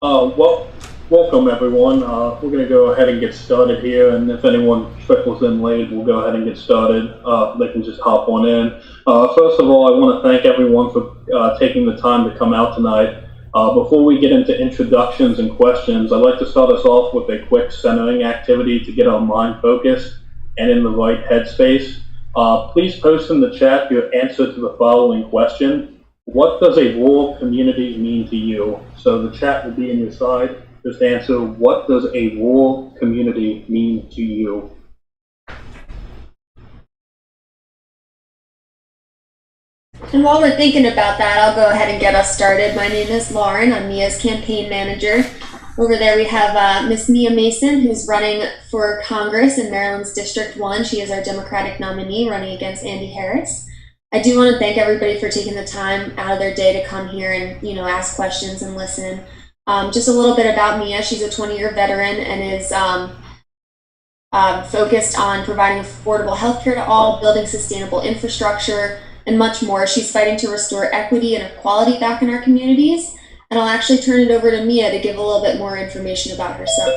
Well, welcome everyone. We're going to go ahead and get started here, and if anyone trickles in late, we'll go ahead and get started. They can just hop on in. First of all, I want to thank everyone for taking the time to come out tonight. Before we get into introductions and questions, I'd like to start us off with a quick centering activity to get our mind focused and in the right headspace. Please post in the chat your answer to the following question. What does a rural community mean to you? So the chat will be on your side. Just answer, what does a rural community mean to you? And while we're thinking about that, I'll go ahead and get us started. My name is Lauren. I'm Mia's campaign manager. Over there we have Miss Mia Mason, who's running for Congress in Maryland's District 1. She is our Democratic nominee running against Andy Harris. I do want to thank everybody for taking the time out of their day to come here and, ask questions and listen. Just a little bit about Mia. She's a 20-year veteran and is focused on providing affordable health care to all, building sustainable infrastructure, and much more. She's fighting to restore equity and equality back in our communities. And I'll actually turn it over to Mia to give a little bit more information about herself.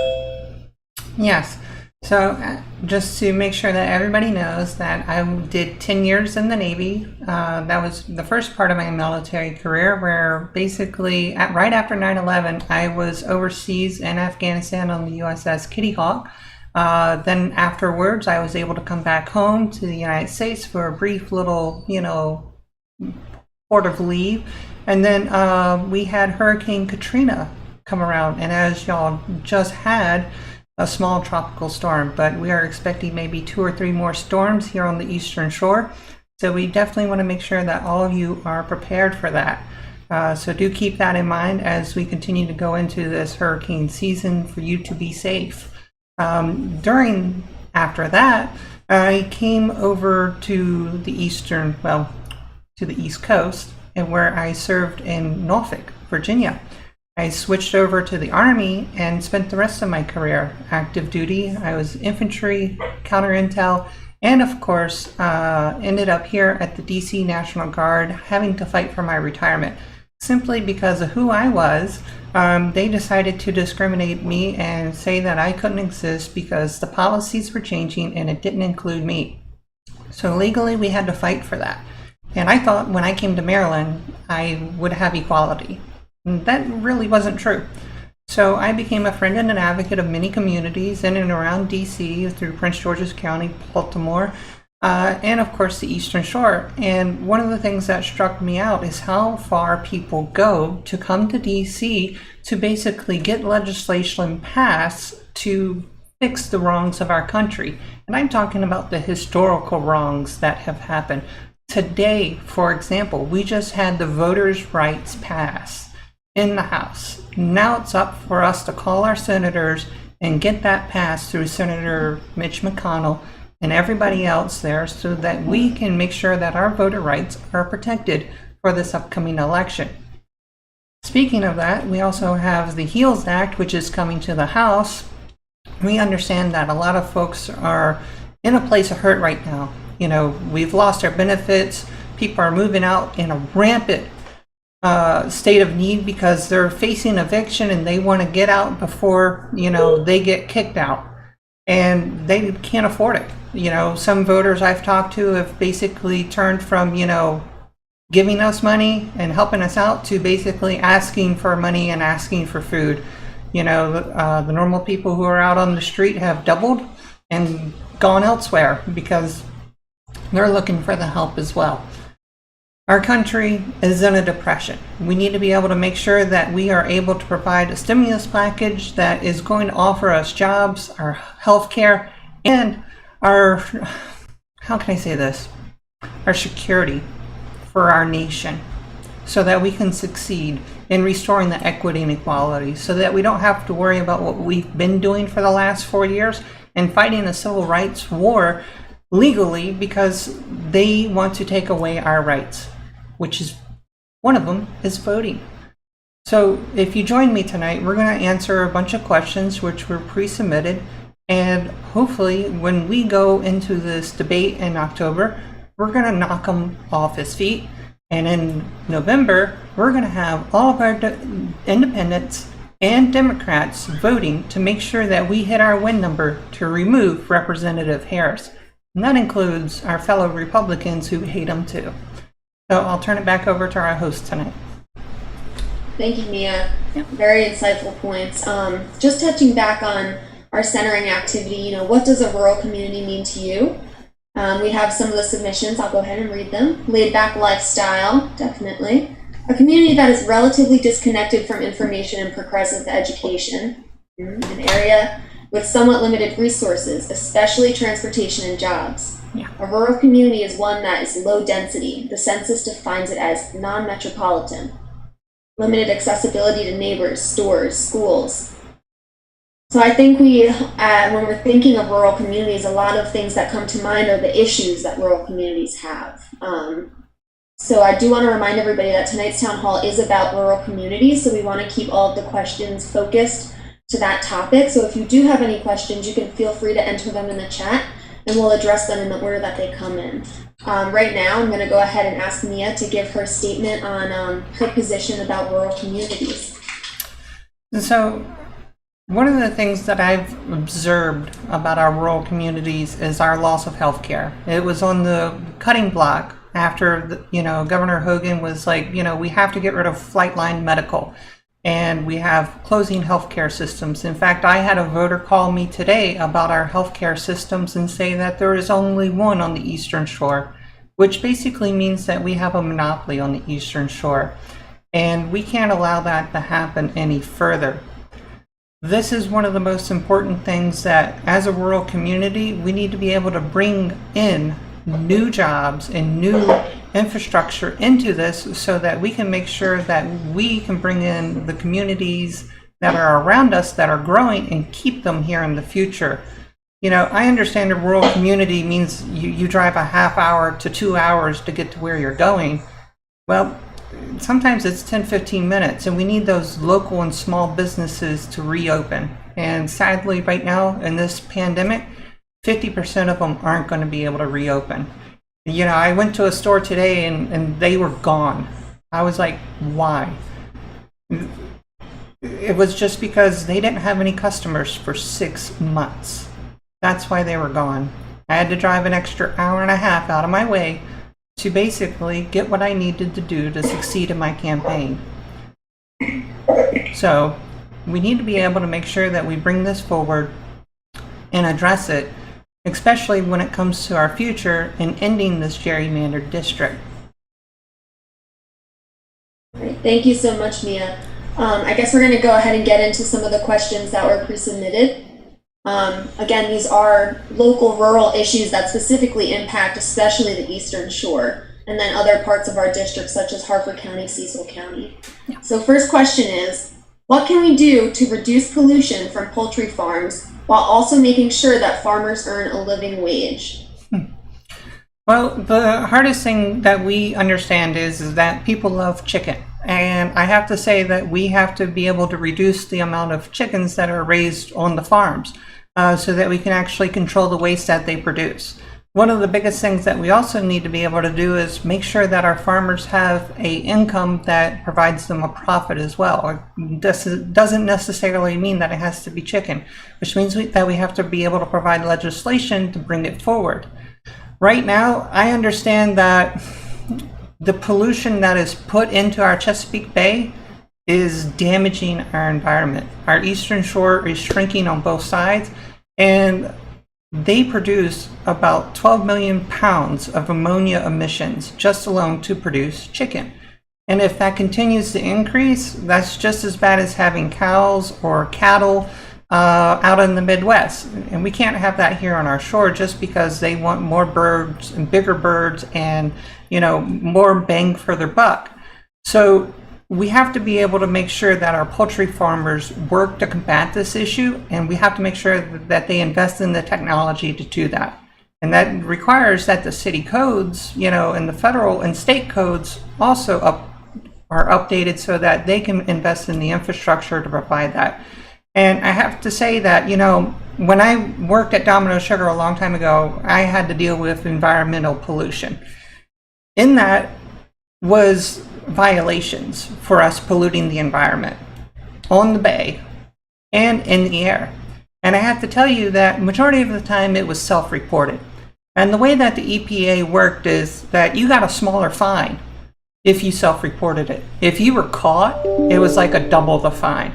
Yes. So just to make sure that everybody knows that I did 10 years in the Navy. That was the first part of my military career, where basically right after 9/11, I was overseas in Afghanistan on the USS Kitty Hawk. Then afterwards, I was able to come back home to the United States for a brief little, port of leave. And then we had Hurricane Katrina come around. And as y'all just had, a small tropical storm, but we are expecting maybe 2 or 3 more storms here on the Eastern Shore. So we definitely want to make sure that all of you are prepared for that. So do keep that in mind as we continue to go into this hurricane season for you to be safe. After that, I came over to the East Coast, and where I served in Norfolk, Virginia. I switched over to the Army and spent the rest of my career active duty. I was infantry, counter intel, and of course ended up here at the DC National Guard having to fight for my retirement. Simply because of who I was, they decided to discriminate me and say that I couldn't exist because the policies were changing and it didn't include me. So legally we had to fight for that. And I thought when I came to Maryland, I would have equality. That really wasn't true. So I became a friend and an advocate of many communities in and around DC through Prince George's County, Baltimore, and of course the Eastern Shore. And one of the things that struck me out is how far people go to come to DC to basically get legislation passed to fix the wrongs of our country. And I'm talking about the historical wrongs that have happened. Today, for example, we just had the voters' rights passed in the House. Now it's up for us to call our senators and get that passed through Senator Mitch McConnell and everybody else there so that we can make sure that our voter rights are protected for this upcoming election. Speaking of that, we also have the HEALS Act, which is coming to the House. We understand that a lot of folks are in a place of hurt right now. We've lost our benefits. People are moving out in a rampant state of need because they're facing eviction and they want to get out before they get kicked out, and they can't afford it. Some voters I've talked to have basically turned from giving us money and helping us out to basically asking for money and asking for food. The normal people who are out on the street have doubled and gone elsewhere because they're looking for the help as well. Our country is in a depression. We need to be able to make sure that we are able to provide a stimulus package that is going to offer us jobs, our health care, and our security for our nation, so that we can succeed in restoring the equity and equality, so that we don't have to worry about what we've been doing for the last 4 years and fighting a civil rights war legally because they want to take away our rights, which is one of them is voting. So if you join me tonight, we're going to answer a bunch of questions which were pre-submitted, and hopefully when we go into this debate in October, we're going to knock them off his feet, and in November we're going to have all of our independents and Democrats voting to make sure that we hit our win number to remove Representative Harris. And that includes our fellow Republicans who hate him too. So I'll turn it back over to our host tonight. Thank you, Mia. Very insightful points. Just touching back on our centering activity, what does a rural community mean to you? We have some of the submissions. I'll go ahead and read them. Laid back lifestyle, definitely. A community that is relatively disconnected from information and progressive education. An area with somewhat limited resources, especially transportation and jobs. Yeah. A rural community is one that is low density. The census defines it as non-metropolitan. Limited accessibility to neighbors, stores, schools. So I think when we're thinking of rural communities, a lot of things that come to mind are the issues that rural communities have. So I do want to remind everybody that tonight's town hall is about rural communities, so we want to keep all of the questions focused to that topic. So if you do have any questions, you can feel free to enter them in the chat, and we'll address them in the order that they come in. Right now, I'm going to go ahead and ask Mia to give her statement on her position about rural communities. So one of the things that I've observed about our rural communities is our loss of health care. It was on the cutting block after, Governor Hogan was like, we have to get rid of Flightline Medical, and we have closing healthcare systems. In fact, I had a voter call me today about our healthcare systems and say that there is only one on the Eastern Shore, which basically means that we have a monopoly on the Eastern Shore, and we can't allow that to happen any further. This is one of the most important things that, as a rural community, we need to be able to bring in new jobs and new infrastructure into this so that we can make sure that we can bring in the communities that are around us that are growing and keep them here in the future. I understand a rural community means you drive a half hour to 2 hours to get to where you're going. Well, sometimes it's 10-15 minutes, and we need those local and small businesses to reopen. And sadly, right now in this pandemic, 50% of them aren't going to be able to reopen. I went to a store today and they were gone. I was like, why? It was just because they didn't have any customers for 6 months. That's why they were gone. I had to drive an extra hour and a half out of my way to basically get what I needed to do to succeed in my campaign. So we need to be able to make sure that we bring this forward and address it, especially when it comes to our future in ending this gerrymandered district. Great. Thank you so much, Mia. I guess we're going to go ahead and get into some of the questions that were pre-submitted. Again, these are local rural issues that specifically impact especially the Eastern Shore, and then other parts of our district such as Harford County, Cecil County. Yeah. So first question is, what can we do to reduce pollution from poultry farms while also making sure that farmers earn a living wage? Well, the hardest thing that we understand is that people love chicken. And I have to say that we have to be able to reduce the amount of chickens that are raised on the farms so that we can actually control the waste that they produce. One of the biggest things that we also need to be able to do is make sure that our farmers have an income that provides them a profit as well. This doesn't necessarily mean that it has to be chicken, which means that we have to be able to provide legislation to bring it forward. Right now, I understand that the pollution that is put into our Chesapeake Bay is damaging our environment. Our Eastern Shore is shrinking on both sides, and they produce about 12 million pounds of ammonia emissions just alone to produce chicken. And if that continues to increase, that's just as bad as having cows or cattle out in the Midwest. And we can't have that here on our shore just because they want more birds and bigger birds and, more bang for their buck. So we have to be able to make sure that our poultry farmers work to combat this issue, and we have to make sure that they invest in the technology to do that. And that requires that the city codes, and the federal and state codes also are updated so that they can invest in the infrastructure to provide that. And I have to say that, when I worked at Domino Sugar a long time ago, I had to deal with environmental pollution. In that was violations for us polluting the environment. on the bay and in the air. And I have to tell you that majority of the time it was self-reported. And the way that the EPA worked is that you got a smaller fine if you self-reported it. If you were caught, it was like a double the fine.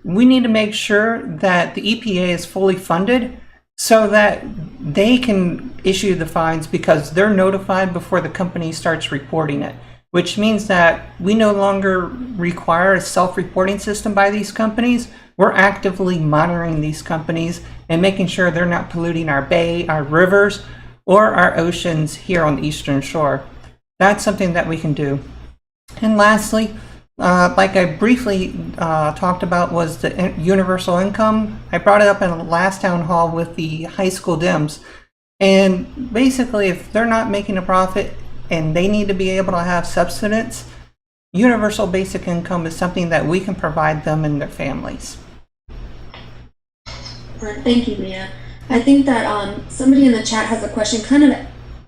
We need to make sure that the EPA is fully funded so that they can issue the fines because they're notified before the company starts reporting it, which means that we no longer require a self-reporting system by these companies. We're actively monitoring these companies and making sure they're not polluting our bay, our rivers, or our oceans here on the Eastern Shore. That's something that we can do. And lastly, like I briefly talked about, was the universal income. I brought it up in the last town hall with the high school DIMS. And basically, if they're not making a profit and they need to be able to have subsistence, universal basic income is something that we can provide them and their families. All right, thank you, Mia. I think that somebody in the chat has a question kind of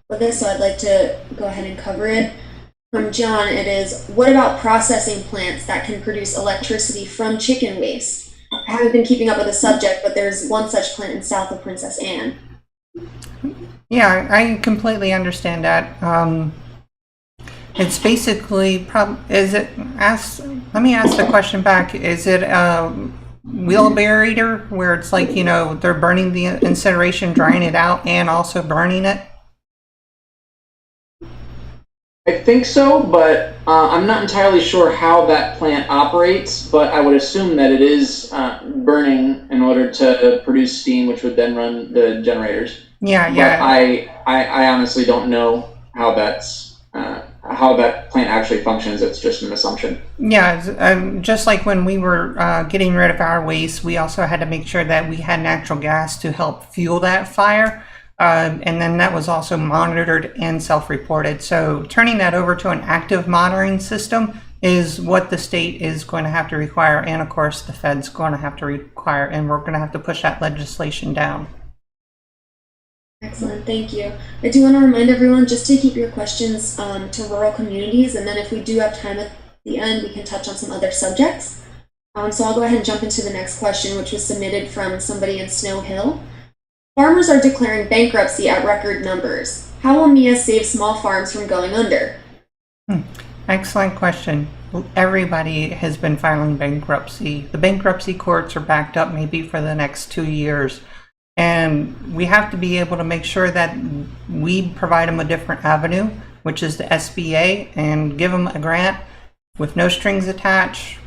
with this, so I'd like to go ahead and cover it. From John, it is, what about processing plants that can produce electricity from chicken waste? I haven't been keeping up with the subject, but there's one such plant in south of Princess Anne. Yeah, I completely understand that. It's basically, let me ask the question back. Is it wheelbarrow where it's like, they're burning the incineration, drying it out, and also burning it? I think so, but I'm not entirely sure how that plant operates, but I would assume that it is burning in order to produce steam, which would then run the generators. Yeah. But I honestly don't know how how that plant actually functions. It's just an assumption. Yeah, just like when we were getting rid of our waste, we also had to make sure that we had natural gas to help fuel that fire. And then that was also monitored and self-reported. So turning that over to an active monitoring system is what the state is going to have to require. And of course, the Fed's going to have to require, and we're going to have to push that legislation down. Excellent, thank you. I do want to remind everyone just to keep your questions to rural communities, and then if we do have time at the end, we can touch on some other subjects. So I'll go ahead and jump into the next question, which was submitted from somebody in Snow Hill. Farmers are declaring bankruptcy at record numbers. How will MIA save small farms from going under? Excellent question. Everybody has been filing bankruptcy. The bankruptcy courts are backed up maybe for the next 2 years. And we have to be able to make sure that we provide them a different avenue, which is the SBA, and give them a grant with no strings attached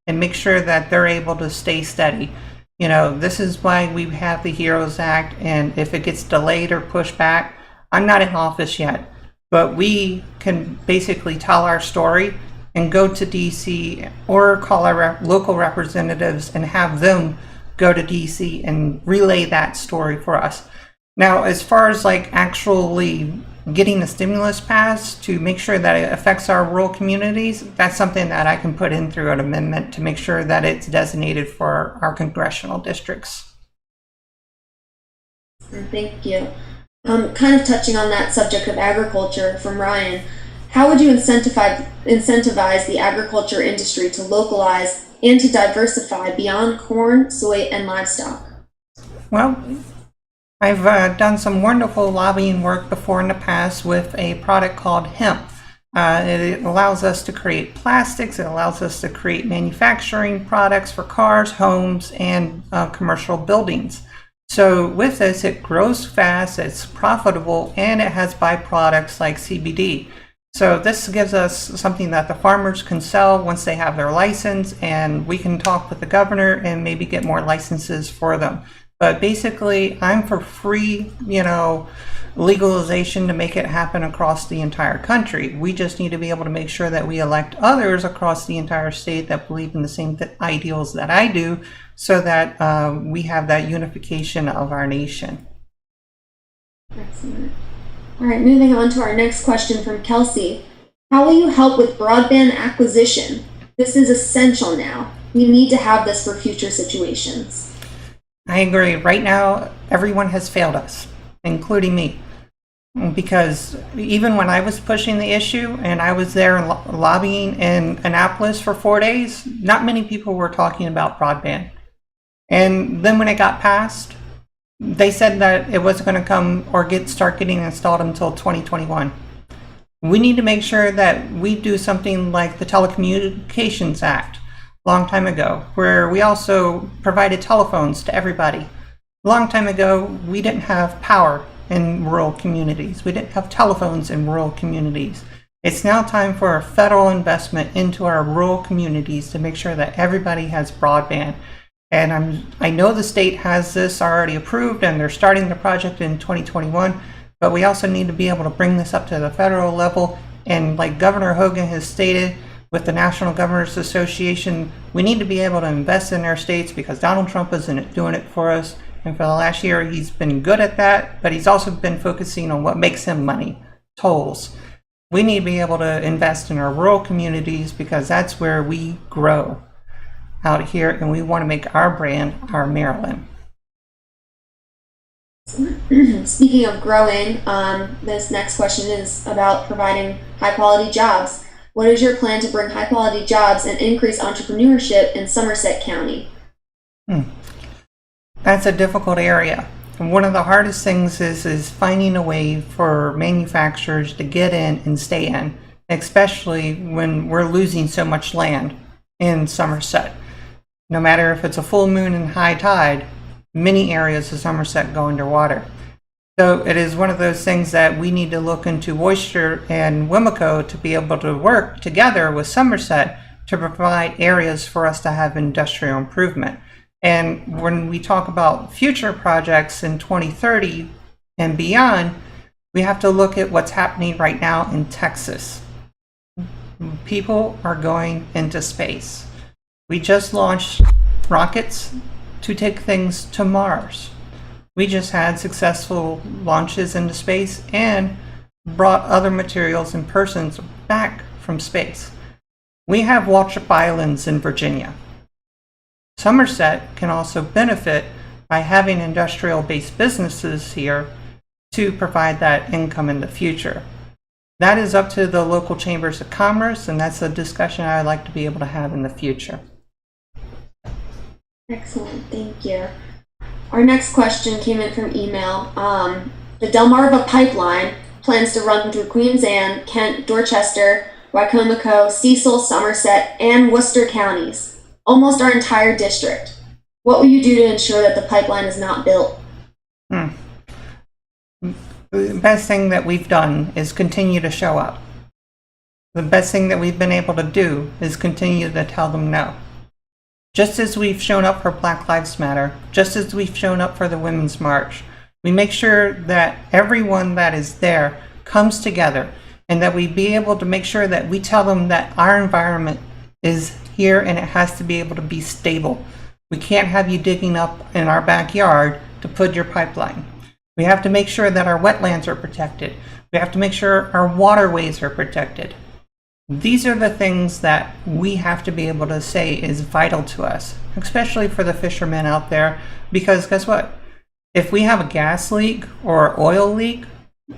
and make sure that they're able to stay steady. This is why we have the HEROES Act, and if it gets delayed or pushed back, I'm not in office yet, but we can basically tell our story and go to DC or call our local representatives and have them go to DC and relay that story for us. Now, as far as actually getting the stimulus passed to make sure that it affects our rural communities, that's something that I can put in through an amendment to make sure that it's designated for our congressional districts. Thank you. Kind of touching on that subject of agriculture from Ryan, how would you incentivize the agriculture industry to localize and to diversify beyond corn, soy, and livestock? Well, I've done some wonderful lobbying work before in the past with a product called hemp. It allows us to create plastics. It allows us to create manufacturing products for cars, homes, and commercial buildings. So with this, it grows fast, it's profitable, and it has byproducts like CBD. So this gives us something that the farmers can sell once they have their license, and we can talk with the governor and maybe get more licenses for them. But basically, I'm for free, legalization to make it happen across the entire country. We just need to be able to make sure that we elect others across the entire state that believe in the same ideals that I do, so that we have that unification of our nation. Excellent. All right, moving on to our next question from Kelsey. How will you help with broadband acquisition? This is essential now. We need to have this for future situations. I agree. Right now, everyone has failed us, including me. because even when I was pushing the issue and I was there lobbying in Annapolis for 4 days, not many people were talking about broadband. And then when it got passed, they said that it wasn't going to come or start getting installed until 2021. We need to make sure that we do something like the Telecommunications Act a long time ago, where we also provided telephones to everybody. A long time ago, we didn't have power in rural communities. We didn't have telephones in rural communities. It's now time for a federal investment into our rural communities to make sure that everybody has broadband. And I know the state has this already approved and they're starting the project in 2021, but we also need to be able to bring this up to the federal level. And like Governor Hogan has stated with the National Governors Association, we need to be able to invest in our states because Donald Trump isn't doing it for us. And for the last year, he's been good at that, but he's also been focusing on what makes him money, tolls. We need to be able to invest in our rural communities because that's where we grow out here, and we want to make our brand our Maryland. Speaking of growing, this next question is about providing high-quality jobs. What is your plan to bring high-quality jobs and increase entrepreneurship in Somerset County? That's a difficult area. And one of the hardest things is finding a way for manufacturers to get in and stay in, especially when we're losing so much land in Somerset. No matter if it's a full moon and high tide, many areas of Somerset go underwater. So it is one of those things that we need to look into Worcester and Wimico to be able to work together with Somerset to provide areas for us to have industrial improvement. And when we talk about future projects in 2030 and beyond, we have to look at what's happening right now in Texas. People are going into space. We just launched rockets to take things to Mars. We just had successful launches into space and brought other materials and persons back from space. We have Waltrip Islands in Virginia. Somerset can also benefit by having industrial-based businesses here to provide that income in the future. That is up to the local chambers of commerce, and that's a discussion I'd like to be able to have in the future. Excellent, thank you. Our next question came in from email. The Delmarva Pipeline plans to run through Queens Anne, Kent, Dorchester, Wycomico, Cecil, Somerset, and Worcester counties, almost our entire district. What will you do to ensure that the pipeline is not built? The best thing that we've done is continue to show up. The best thing that we've been able to do is continue to tell them no. Just as we've shown up for Black Lives Matter, just as we've shown up for the Women's March, we make sure that everyone that is there comes together and that we be able to make sure that we tell them that our environment is here and it has to be able to be stable. We can't have you digging up in our backyard to put your pipeline. We have to make sure that our wetlands are protected. We have to make sure our waterways are protected. These are the things that we have to be able to say is vital to us, especially for the fishermen out there, because guess what? If we have a gas leak or oil leak,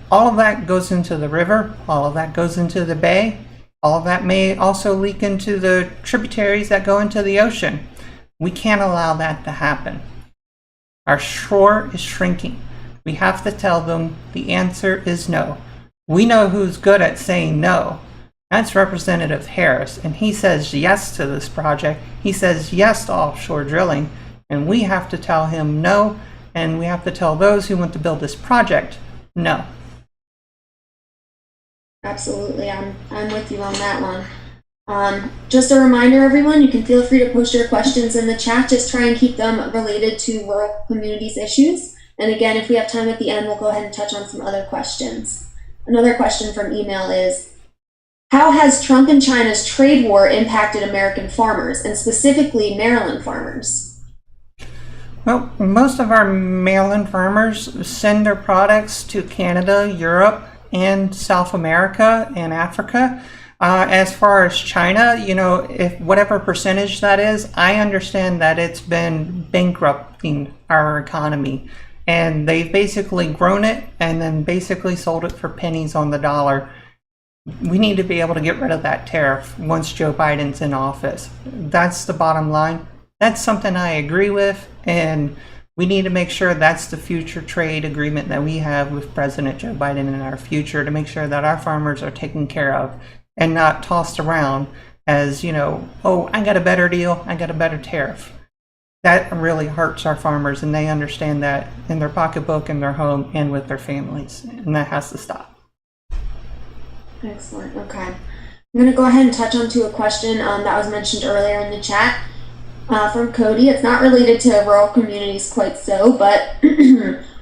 all of that goes into the river, all of that goes into the bay, all of that may also leak into the tributaries that go into the ocean. We can't allow that to happen. Our shore is shrinking. We have to tell them the answer is no. We know who's good at saying no. That's Representative Harris, and he says yes to this project. He says yes to offshore drilling, and we have to tell him no, and we have to tell those who want to build this project no. Absolutely, I'm with you on that one. Just a reminder, everyone, you can feel free to post your questions in the chat. Just try and keep them related to rural communities issues. And again, if we have time at the end, we'll go ahead and touch on some other questions. Another question from email is, how has Trump and China's trade war impacted American farmers, and specifically Maryland farmers? Well, most of our Maryland farmers send their products to Canada, Europe, and South America and Africa. As far as China, if whatever percentage that is, I understand that it's been bankrupting our economy. and they've basically grown it and then basically sold it for pennies on the dollar. We need to be able to get rid of that tariff once Joe Biden's in office. That's the bottom line. That's something I agree with, and we need to make sure that's the future trade agreement that we have with President Joe Biden in our future, to make sure that our farmers are taken care of and not tossed around as, you know, oh, I got a better deal, I got a better tariff. That really hurts our farmers, and they understand that in their pocketbook, in their home, and with their families, and that has to stop. Excellent. Okay. I'm going to go ahead and touch on to a question that was mentioned earlier in the chat from Cody. It's not related to rural communities quite so, but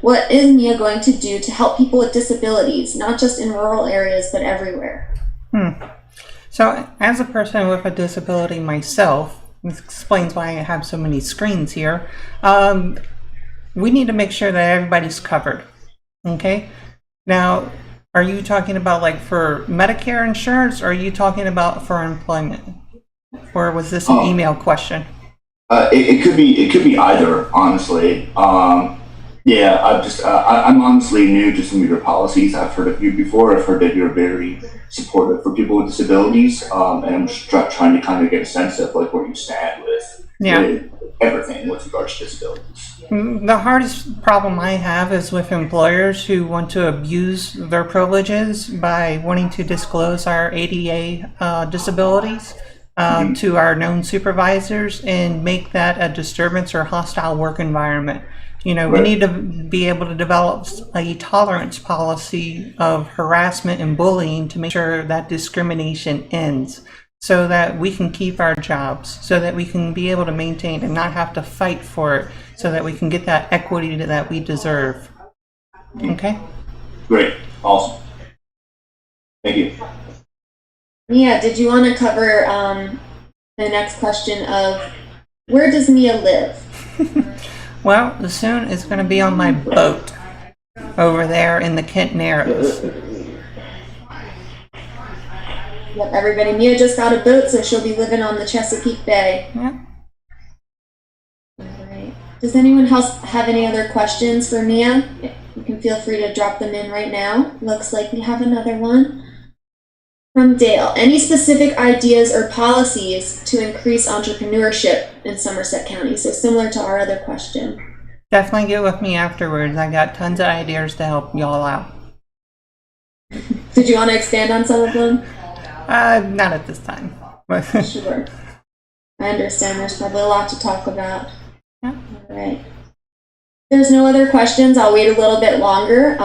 what is Mia going to do to help people with disabilities, not just in rural areas, but everywhere? So as a person with a disability myself, this explains why I have so many screens here, we need to make sure that everybody's covered. Okay? Now, are you talking about like for Medicare insurance, or are you talking about for employment? Or was this an email question? It could be either, honestly. Yeah, I'm honestly new to some of your policies. I've heard of you before. I've heard that you're very supportive for people with disabilities, and I'm just trying to kind of get a sense of like where you stand with everything with regards to disabilities. The hardest problem I have is with employers who want to abuse their privileges by wanting to disclose our ADA disabilities to our known supervisors and make that a disturbance or hostile work environment. You know, we need to be able to develop a tolerance policy of harassment and bullying to make sure that discrimination ends, so that we can keep our jobs, so that we can be able to maintain and not have to fight for it, so that we can get that equity that we deserve. Okay? Great. Awesome. Thank you. Mia, did you want to cover the next question of where does Mia live? Well, soon it's going to be on my boat over there in the Kent Narrows. Yep, everybody. Mia just got a boat, so she'll be living on the Chesapeake Bay. Yeah. All right. Does anyone else have any other questions for Mia? You can feel free to drop them in right now. Looks like we have another one. From Dale, any specific ideas or policies to increase entrepreneurship in Somerset County? So similar to our other question. Definitely get with me afterwards. I got tons of ideas to help y'all out. Did you want to expand on some of them? Not at this time. Sure. I understand there's probably a lot to talk about. Yeah. All right. If there's no other questions, I'll wait a little bit longer.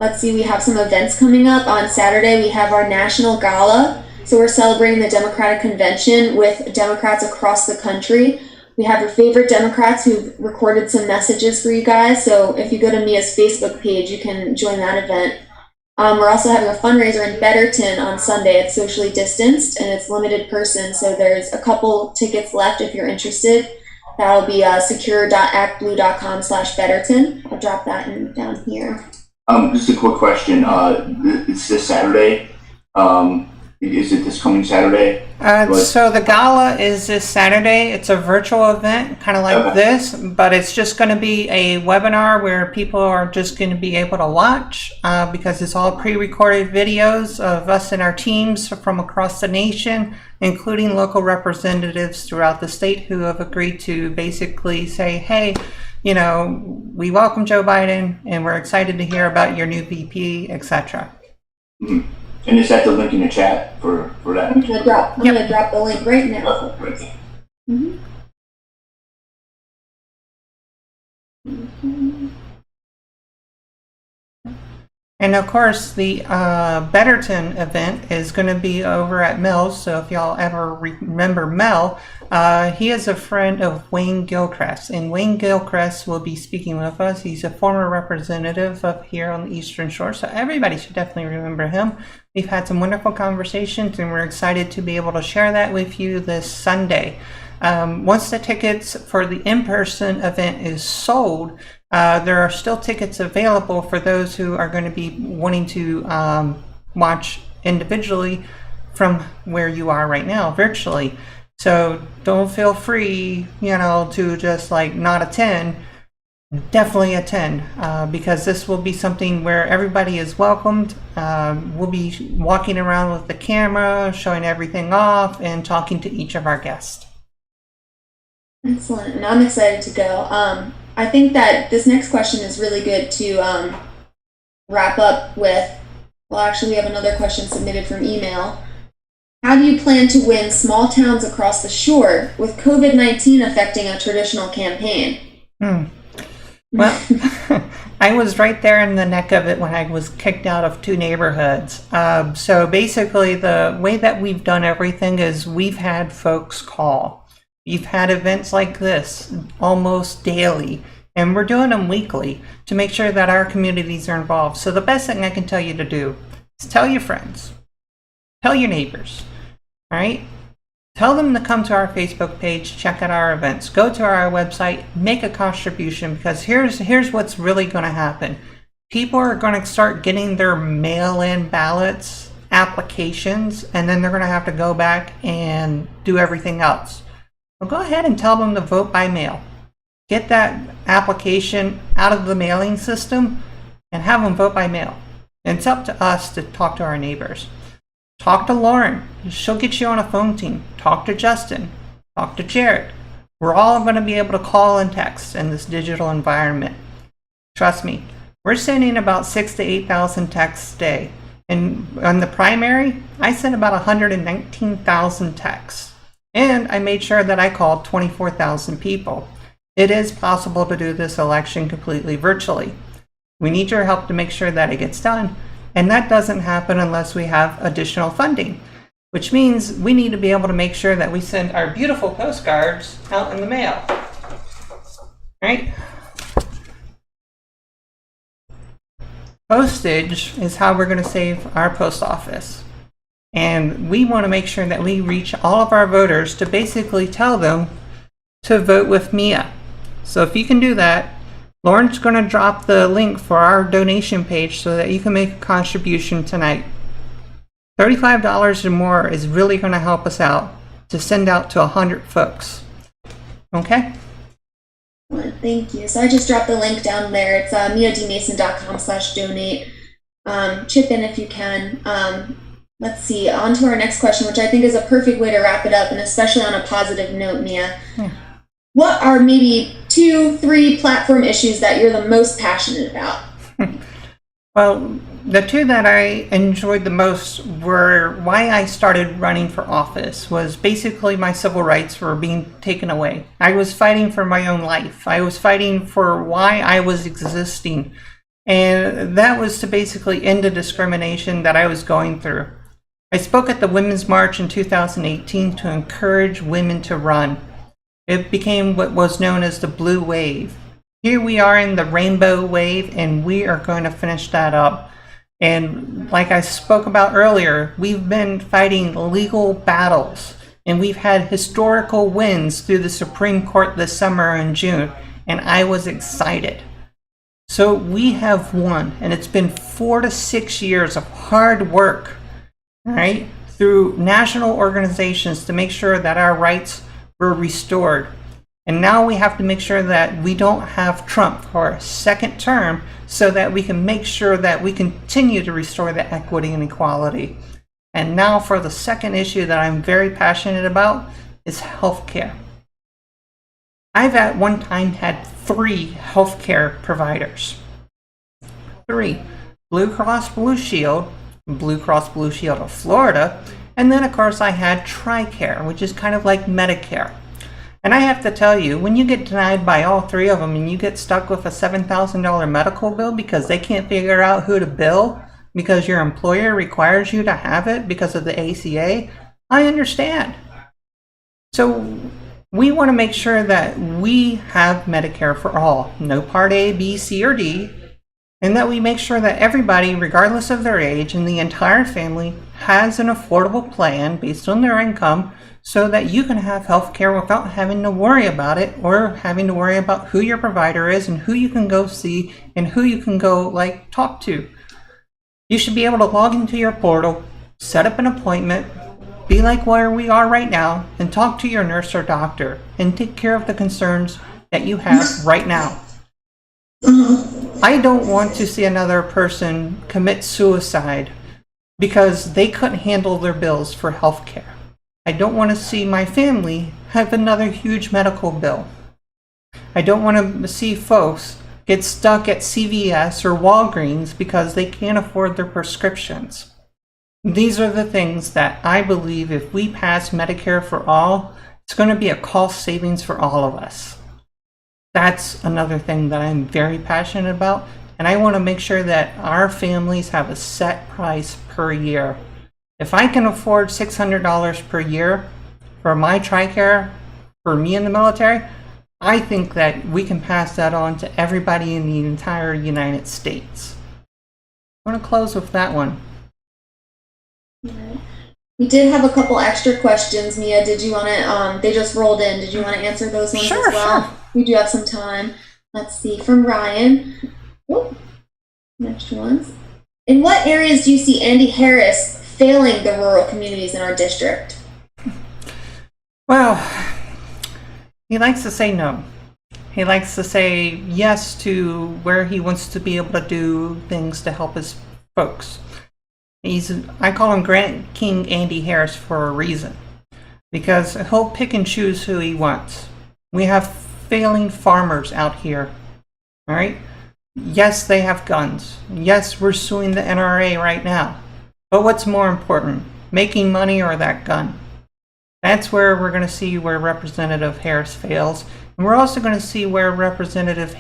Let's see, we have some events coming up. On Saturday, we have our National Gala. So we're celebrating the Democratic Convention with Democrats across the country. We have your favorite Democrats who've recorded some messages for you guys. So if you go to Mia's Facebook page, you can join that event. We're also having a fundraiser in Betterton on Sunday. It's socially distanced and it's limited person. So there's a couple tickets left if you're interested. That'll be secure.actblue.com/Betterton. I'll drop that down here. Just a quick question. It's this Saturday. Is it this coming Saturday? So the gala is this Saturday. It's a virtual event, kind of like this, but it's just going to be a webinar where people are just going to be able to watch because it's all pre-recorded videos of us and our teams from across the nation, including local representatives throughout the state who have agreed to basically say, hey, you know, we welcome Joe Biden and we're excited to hear about your new VP, etc. Mm-hmm. And is that the link in the chat for that? I'm gonna drop the link right now. Right. Mm-hmm. And of course, the Betterton event is going to be over at Mel's. So if y'all ever remember Mel, he is a friend of Wayne Gilchrist. And Wayne Gilchrist will be speaking with us. He's a former representative up here on the Eastern Shore. So everybody should definitely remember him. We've had some wonderful conversations and we're excited to be able to share that with you this Sunday. Once the tickets for the in-person event is sold, there are still tickets available for those who are going to be wanting to watch individually from where you are right now, virtually. So don't feel free, you know, to just like not attend. definitely attend because this will be something where everybody is welcomed. We'll be walking around with the camera, showing everything off, and talking to each of our guests. Excellent, and I'm excited to go. I think that this next question is really good to wrap up with. Well, actually, we have another question submitted from email. How do you plan to win small towns across the shore with COVID-19 affecting a traditional campaign? Well, I was right there in the neck of it when I was kicked out of 2 neighborhoods. So basically, the way that we've done everything is we've had folks call. We've had events like this almost daily, and we're doing them weekly to make sure that our communities are involved. So the best thing I can tell you to do is tell your friends, tell your neighbors, all right? Tell them to come to our Facebook page, check out our events, go to our website, make a contribution, because here's what's really going to happen. People are going to start getting their mail-in ballots, applications, and then they're going to have to go back and do everything else. Well, go ahead and tell them to vote by mail. Get that application out of the mailing system and have them vote by mail. And it's up to us to talk to our neighbors. Talk to Lauren. She'll get you on a phone team. Talk to Justin. Talk to Jared. We're all going to be able to call and text in this digital environment. Trust me, we're sending about 6,000 to 8,000 texts a day. And on the primary, I sent about 119,000 texts. And I made sure that I called 24,000 people. It is possible to do this election completely virtually. We need your help to make sure that it gets done. And that doesn't happen unless we have additional funding, which means we need to be able to make sure that we send our beautiful postcards out in the mail. Right? Postage is how we're going to save our post office. And we want to make sure that we reach all of our voters to basically tell them to vote with Mia. So if you can do that, Lauren's going to drop the link for our donation page so that you can make a contribution tonight. $35 or more is really going to help us out to send out to 100 folks. Okay? Well, thank you. So I just dropped the link down there. It's miadmason.com/donate. Chip in if you can. Let's see, on to our next question, which I think is a perfect way to wrap it up, and especially on a positive note, Mia. Yeah. What are maybe 2-3 platform issues that you're the most passionate about? Well, the 2 that I enjoyed the most were why I started running for office was basically my civil rights were being taken away. I was fighting for my own life. I was fighting for why I was existing. And that was to basically end the discrimination that I was going through. I spoke at the Women's March in 2018 to encourage women to run. It became what was known as the Blue Wave. Here we are in the Rainbow Wave, and we are going to finish that up. And like I spoke about earlier, we've been fighting legal battles, and we've had historical wins through the Supreme Court this summer in June, and I was excited. So we have won, and it's been 4 to 6 years of hard work, right, through national organizations to make sure that our rights were restored. And now we have to make sure that we don't have Trump for a second term so that we can make sure that we continue to restore the equity and equality. And now for the second issue that I'm very passionate about is healthcare. I've at one time had 3 healthcare providers. 3. Blue Cross Blue Shield of Florida, and then of course I had TRICARE, which is kind of like Medicare. And I have to tell you, when you get denied by all 3 of them and you get stuck with a $7,000 medical bill because they can't figure out who to bill because your employer requires you to have it because of the ACA, I understand. So we want to make sure that we have Medicare for all, no Part A, B, C, or D, and that we make sure that everybody, regardless of their age and the entire family, has an affordable plan based on their income so that you can have health care without having to worry about it or having to worry about who your provider is and who you can go see and who you can go talk to. You should be able to log into your portal, set up an appointment, be like where we are right now, and talk to your nurse or doctor and take care of the concerns that you have right now. I don't want to see another person commit suicide because they couldn't handle their bills for health care. I don't want to see my family have another huge medical bill. I don't want to see folks get stuck at CVS or Walgreens because they can't afford their prescriptions. These are the things that I believe if we pass Medicare for all, it's going to be a cost savings for all of us. That's another thing that I'm very passionate about, and I want to make sure that our families have a set price per year. If I can afford $600 per year for my TRICARE, for me in the military, I think that we can pass that on to everybody in the entire United States. I'm going to close with that one. We did have a couple extra questions, Mia. Did you want to, they just rolled in. Did you want to answer those ones as well? Sure. We do have some time. Let's see, from Ryan. Oh, next ones. In what areas do you see Andy Harris failing the rural communities in our district? Well, he likes to say no. He likes to say yes to where he wants to be able to do things to help his folks. I call him Grant King Andy Harris for a reason, because he'll pick and choose who he wants. We have failing farmers out here, all right? Yes, they have guns. Yes, we're suing the NRA right now. But what's more important, making money or that gun? That's where we're going to see where Representative Harris fails. And we're also going to see where Representative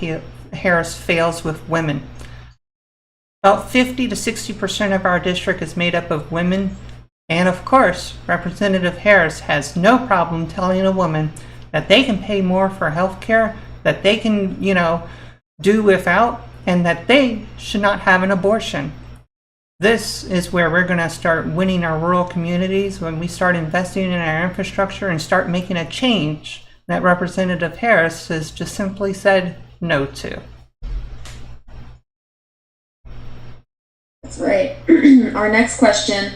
Harris fails with women. About 50 to 60% of our district is made up of women. And of course, Representative Harris has no problem telling a woman that they can pay more for health care, that they can, do without, and that they should not have an abortion. This is where we're going to start winning our rural communities, when we start investing in our infrastructure and start making a change that Representative Harris has just simply said no to. That's right. Our next question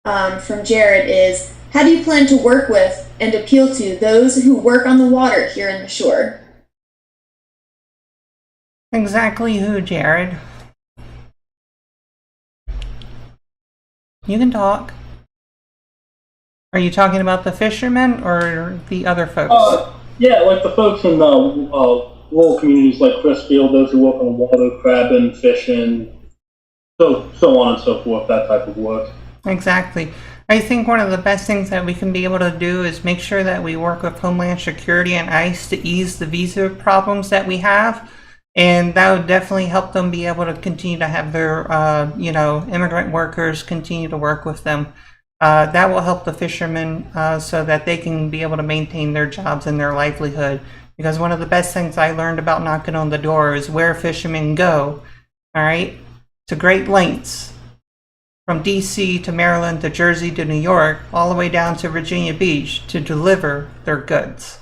from Jared is, how do you plan to work with and appeal to those who work on the water here in the shore? Exactly who, Jared? You can talk. Are you talking about the fishermen or the other folks? Yeah, like the folks in the rural communities like Crestfield, those who work on the water, crabbing, fishing, so on and so forth, that type of work. Exactly. I think one of the best things that we can be able to do is make sure that we work with Homeland Security and ICE to ease the visa problems that we have. And that would definitely help them be able to continue to have their, immigrant workers continue to work with them. That will help the fishermen so that they can be able to maintain their jobs and their livelihood. Because one of the best things I learned about knocking on the door is where fishermen go, all right, to great lengths, from DC to Maryland to Jersey to New York, all the way down to Virginia Beach to deliver their goods.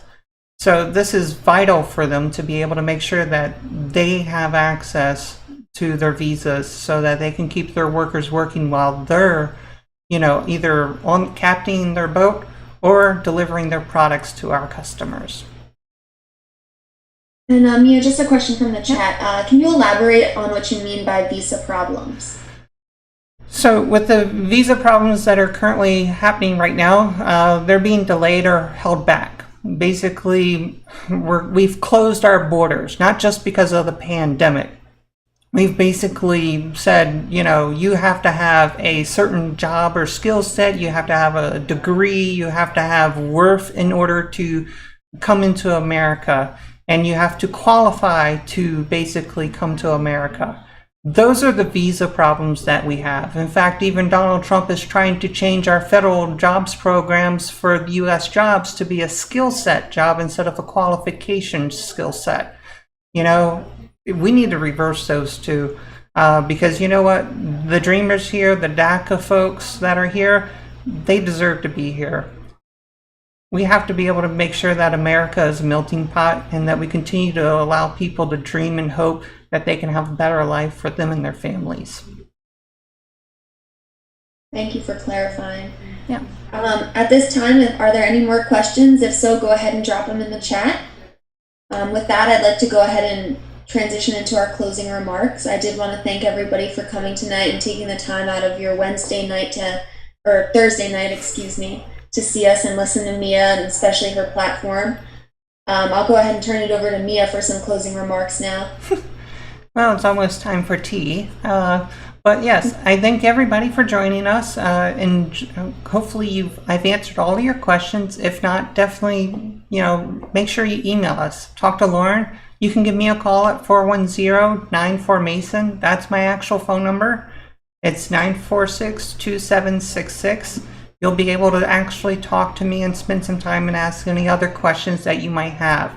So this is vital for them to be able to make sure that they have access to their visas so that they can keep their workers working while they're, either on captaining their boat or delivering their products to our customers. And Mia, just a question from the chat. Can you elaborate on what you mean by visa problems? So with the visa problems that are currently happening right now, they're being delayed or held back. Basically, we've closed our borders, not just because of the pandemic. We've basically said, you have to have a certain job or skill set, you have to have a degree, you have to have worth in order to come into America, and you have to qualify to basically come to America. Those are the visa problems that we have. In fact, even Donald Trump is trying to change our federal jobs programs for U.S. jobs to be a skill set job instead of a qualification skill set. We need to reverse those two because you know what? The Dreamers here, the DACA folks that are here, they deserve to be here. We have to be able to make sure that America is a melting pot and that we continue to allow people to dream and hope that they can have a better life for them and their families. Thank you for clarifying. Yeah. At this time, are there any more questions? If so, go ahead and drop them in the chat. With that, I'd like to go ahead and transition into our closing remarks. I did want to thank everybody for coming tonight and taking the time out of your Thursday night, excuse me, to see us and listen to Mia and especially her platform. I'll go ahead and turn it over to Mia for some closing remarks now. Well, it's almost time for tea. But yes, I thank everybody for joining us, and hopefully I've answered all of your questions. If not, definitely, make sure you email us. Talk to Lauren. You can give me a call at 410-94-MASON. That's my actual phone number. It's 946-2766. You'll be able to actually talk to me and spend some time and ask any other questions that you might have.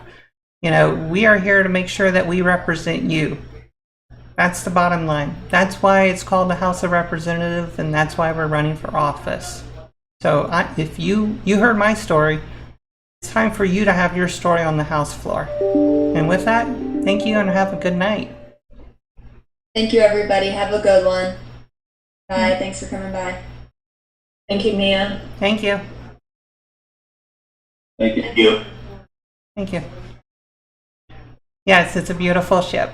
We are here to make sure that we represent you. That's the bottom line. That's why it's called the House of Representatives, and that's why we're running for office. So if you heard my story, it's time for you to have your story on the House floor. And with that, thank you and have a good night. Thank you, everybody. Have a good one. Bye. Thanks for coming by. Thank you, Mia. Thank you. Thank you. Thank you. Thank you. Yes, it's a beautiful ship.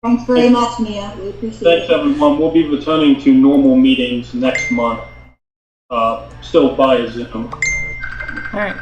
Thanks very much, Mia. We appreciate Thanks, it. everyone. We'll be returning to normal meetings next month, still via Zoom. All right.